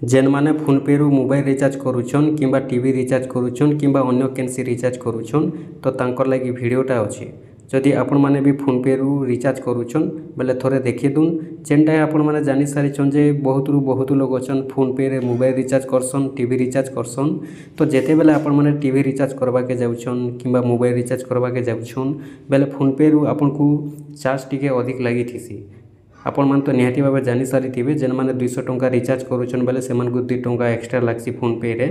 जेन माने फोन पे रु मोबाइल रिचार्ज करूछन किंबा टीवी रिचार्ज करूछन किंबा अन्य केनसी रिचार्ज करूछन तो तांकर लागि वीडियोटा अछि। जदि आपण माने भी फोन पे रु रिचार्ज करूछन बेले थोड़े देखि दुन जेनटा आपण माने जानि सारिछन जे बहुत रु बहुत लोग अछन फोन पे रे मोबाइल रिचार्ज करसन टीवी रिचार्ज करसन। तो जेते बेले आपण माने टीवी रिचार्ज करबा के जाउछन किंबा मोबाइल रिचार्ज करबा के जाउछन बेले फोन पे रु आपण को चार्ज टिके अधिक लागि थिसी। आपण मान तो निहाती भाव जानी सारी जेन मैंने 200 टंका रिचार्ज करूछन बेले से 2 टंका एक्स्ट्रा लागसी फोन पे रे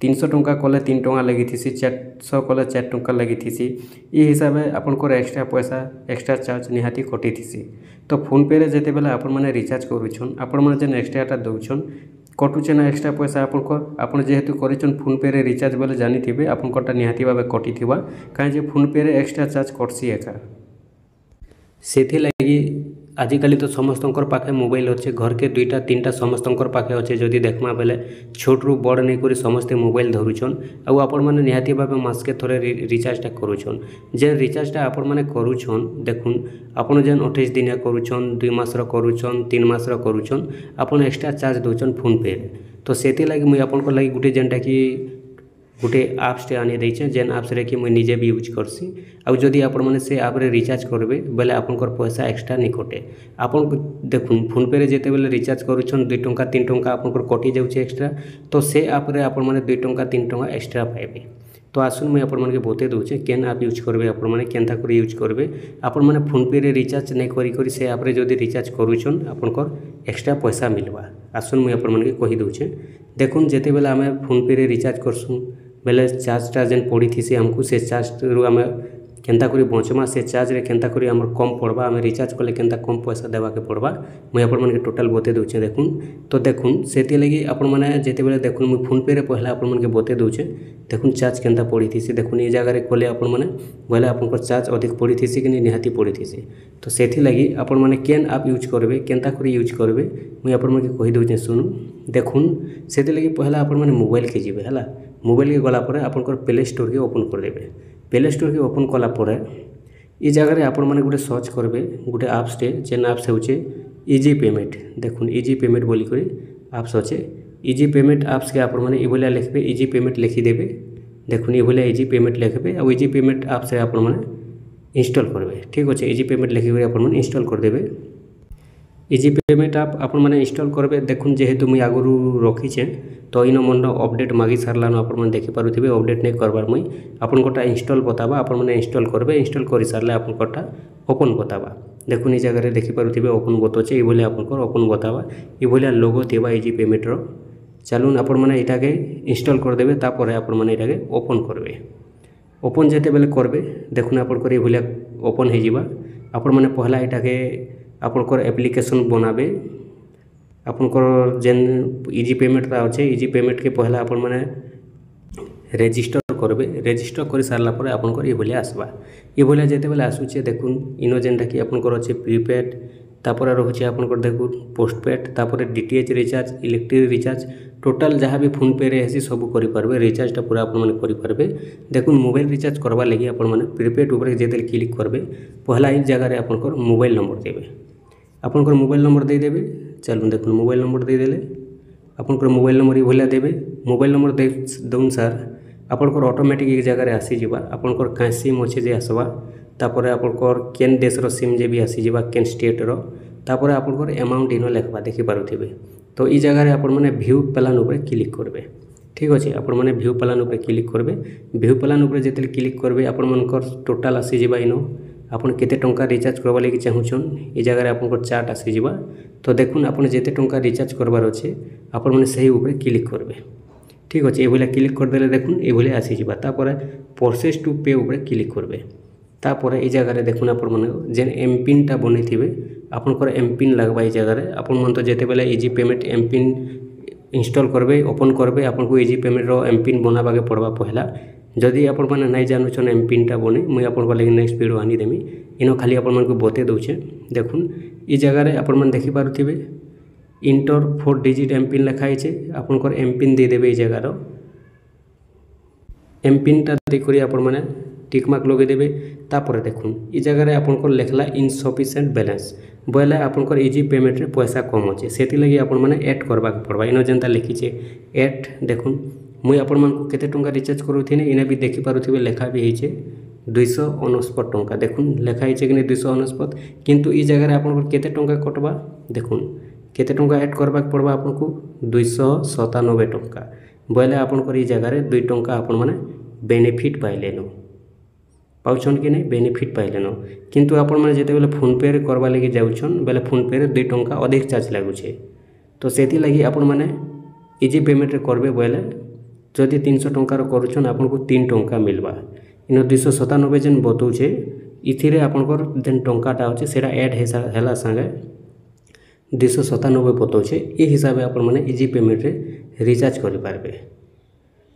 300 टंका कले 3 टंका लगी थी 400 कले 4 टंका लगी थी ये हिसाब से आपनकर एक्स्ट्रा पैसा एक्स्ट्रा चार्ज निहाती कटी थी। तो फोन पे रे जेते बेले आपण माने रिचार्ज करूछन आपण माने जेन एक्स्ट्राटा दउछन कटुचे ना एक्स्ट्रा पैसा आपनकर आपण जेहेतु करिछन फोन पे रे रिचार्ज बेले जानी थिबे आपनकरटा निहाती भाव कटी थिबा काहे जे फोन पे रे एक्स्ट्रा चार्ज कटसी एका सेथि लगी आजिकल तो समस्तंकर पाखे मोबाइल अच्छे घर के 2टा 3टा समस्तंकर पाखे अच्छे जदि देखमा बेले छोट रु बड़ नहीं करी समस्ते मोबाइल धरुछन आउ आपण माने निहाती भाव मासके थोड़े रिचार्जटा करूछन जे रिचार्जटा आपण माने करूछन देखुन आपण जेन 28 दिनिया करूछन 2 मासर करूछन 3 मासर करूछन आपण एक्स्ट्रा चार्ज दउछन फोन पे रे। तो सेति लागि मुई आपनको लागि गुटे जेनटा कि गोटे आप्सटे आनी देछे जेन आप्स रे कि मुई निजे भी यूज करसी आउ जदि आपण माने से आप रे रिचार्ज करबे बेले आपनकर पैसा एक्स्ट्रा नहीं कटे। आपण देखुन फोन पे रे जेते बेले रिचार्ज करूछन 2 टंका 3 टंका आपनकर कटि जाउछे एक्स्ट्रा तो से आप रे आपण माने 2 टंका 3 टंका एक्स्ट्रा पाइबे। तो आसुन मुई आपण माने बते दउछे केन आप यूज करबे आपण माने केनता करी यूज करबे आपण माने फोन पे रे रिचार्ज नहीं करी करी से आप रे जदि रिचार्ज करूछन आपनकर एक्स्ट्रा पैसा मिलबा। आसुन मुई आपण माने कहि दउछे देखुन जेते बेले आमे फोन पे रे रिचार्ज करसु बेले चार्जटा जेन पड़ी थी से हमको से चार्ज रु आमे केनता करी बचमा से चार्ज रे केनता करी हमर कम पड़बा आमे रिचार्ज कले केनता कम पैसा देवा के पड़बा मुई आपण माने टोटल बते दउछे देखुन। तो देखुन सेति लगी आपण माने जेते बेले देखुन मुई फोन पे रे पहला आपण माने बते दउछे देखुन चार्ज केनता पड़ी थी से देखुन ए जगह रे खोले आपण माने बोले आपनकर चार्ज अधिक पड़ी थी से कि निहाती पड़ी थी से। तो सेति लगी आपण माने केन आप यूज करबे केनता करी यूज करबे मुई आपण माने कहि दउछे सुनु देखुन सेति लगी पहला आपण माने मोबाइल के जिबे हला मोबाइल के गला पर आपनकर प्ले स्टोर के ओपन कर देबे प्ले स्टोर के ओपन कला परे ई जगह रे आपण माने गुटे सर्च करबे गुटे एप्स टे जेन एप्स होचे इजी पेमेंट देखुन इजी पेमेंट बोली करी एप्स होचे इजी पेमेंट एप्स के आपण माने ई बोलिया लिखबे इजी पेमेंट लिखि देबे देखुन ई बोलिया इजी पेमेंट लिखबे आ इजी पेमेंट एप्स रे आपण माने इंस्टॉल करबे ठीक होचे इजी पेमेंट लिखि करी आपण माने इंस्टॉल कर देबे। इजी पेमेंट आप आपण माने इंस्टॉल करबे देखुन जेहेतु मुई आगुरु रखिछे तो इन मन अपडेट मागी सारलानो आपण माने देखि पारुथिबे अपडेट नहीं करबार मुई आपनकोटा इंस्टॉल बताबा आपण माने इंस्टॉल करबे इंस्टॉल करि सारले आपनकोटा ओपन बताबा देखुन ई जगह रे देखि पारुथिबे ओपन बतोचे ई बोले आपनकर ओपन बताबा ई बोले लोगो थिबा इजी पेमेंट रो चलुन आपण माने एटाके इंस्टॉल कर देबे तापरे आपण माने एटाके ओपन करबे ओपन जेते बेले करबे देखुन आपनकर ई बोले ओपन हे जिबा आपण माने पहला एटाके आपनकर एप्लिकेशन बनाबे आपनकर जेन इजी पेमेंट ता अच्छे इजी पेमेंट के पहला आपण माने रजिस्टर करबे रजिस्टर कर सारला परे आपनकर ये भलिया आसबा ये भलिया जेते बेले आसुचे देखुन इनो जेनटा कि आपनकर अच्छे प्रीपेड तापर रहुचे आपनकर देखुन पोस्टपेड तापर DTH recharge electric recharge total जहाँ भी फोन पे रे हेसी सब करि पारबे रिचार्जटा पूरा आपण माने करि पारबे। देखुन मोबाइल रिचार्ज करबा लागि आपण माने प्रीपेड ऊपर जेते क्लिक करबे पहला ई जगह रे आपनकर मोबाइल नंबर देबे आपनकर मोबाइल नंबर दे देबे चलुन देखुन मोबाइल नंबर दे देले आपनकर मोबाइल नंबर ई भलिया देबे मोबाइल नंबर दे दउन सर आपनकर ऑटोमेटिक एक जगह रे आसी जिबा आपनकर का सिम अच्छे जे आसबा तापर आपनकर केन देश रो सिम जे भी आसी जिबा केन स्टेट रो तापर आपनकर अमाउंट इनो लेखबा देखि पारुथिबे। तो ई जगह रे आपण माने व्यू प्लान ऊपर क्लिक करबे ठीक अछि आपण माने व्यू प्लान ऊपर क्लिक करबे व्यू प्लान ऊपर जेते क्लिक करबे आपण मानकर टोटल आसी जिबा इनो आपण केते टंका रिचार्ज करबा लागि चाहुछन ई जगह रे आपनकर चार्ट आसी जिबा। तो देखुन आपण जेते टंका रिचार्ज करबार अछि आपण माने सही ऊपर क्लिक करबे ठीक अछि ए भलिया क्लिक कर देले देखुन ए भलिया आसी जिबा तापर प्रोसेस टू पे ऊपर क्लिक करबे तापर ई जगह रे देखुन आपण माने जेन एम पिन ता बनिथिबे आपनकर एम पिन लागबा ई जगह रे आपण मन तो जेते बेले easy payment M PIN install करबे ओपन करबे आपनको इजी पेमेंट रो एम पिन बनाबा के पड़बा पहला जदि आपण माने नहीं जानुछन एम पिन टा बने मुई आपनको लागि नेक्स्ट वीडियो आनी देमी इनो खाली आपण मन को बते दउछे देखुन ई जगह रे आपण मन देखि पारुथिबे इंटर 4 डिजिट एम पिन लिखाई छे आपनकर एम पिन दे देबे ई जगह रो एम पिन ता दे करी आपण माने टिक मार्क लगेदेवे तापर देखुन इ जगह आपनकर लिखला इनसफिशिएंट बैलेंस बोले आपनकर इजी पेमेंट रे पैसा कम अच्छे से लगी आपण मैंने ऐड करवा पड़वा इन जेनता लिखीचे ऐड देखुन मुई आपण मानक केते टंका रिचार्ज करूथिने इने भी देखि पारुथिबे लेखा भी होइचे 269 टंका देखुन लेखा होइचे कि 269 किंतु इ जगह रे आपनकर केते टंका कटवा देखुन केते टंका ऐड करवा पड़वा आपनको 297 टंका बोले आपनकर इ जगह रे 2 टंका आपण माने बेनिफिट पाइलेनो पाउछन कि नहीं बेनिफिट पाइलेनो किंतु आपण माने जेते बेले फोन पे रे करवा लगी जाउछन बेले फोन पे रे 2 टंका अधिक चार्ज लागुछे तो सेति लगी आपण माने इजी पेमेंट रे करबे बोले जदि 300 टंका रो करूछन आपनको 3 टंका मिलबा इन 297 जेन बतौछे इथिरे आपनकर जेन टंकाटा होचे सेटा ऐड हेला संगे 297 बतौछे ए हिसाब आपण माने इजी पेमेंट रे रिचार्ज करि पारबे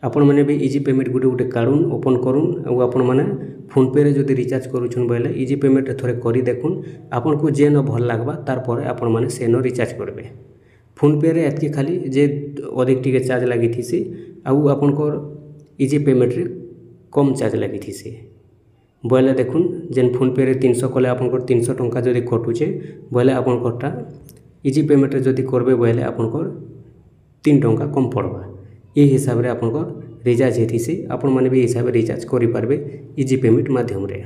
आपण माने भी इजी पेमेंट गुटे गुटे काढुन ओपन करुन और आपण माने फोन पे रे जदि रिचार्ज करूछन बोले इजी पेमेंट रे थोड़े करी देखुन आपनको जे न भल लागबा तार परे आपण माने सेनो रिचार्ज करबे फोन पे रे एतकी खाली जे अधिक टिके चार्ज लागि थिसी आउ आपनकर इजी पेमेंट रे कम चार्ज लागि थिसी बोले देखुन जेन फोन पे रे 300 कले आपनकर 300 टंका जदि कटुचे बोले आपनकरटा इजी पेमेंट रे जदि करबे बोले आपनकर 3 टंका कम पड़वा ये हिसाब रे आपनकर रिचार्ज हेथिसी आपण माने भी हिसाब रे रिचार्ज करि पारबे इजी पेमेंट माध्यम रे।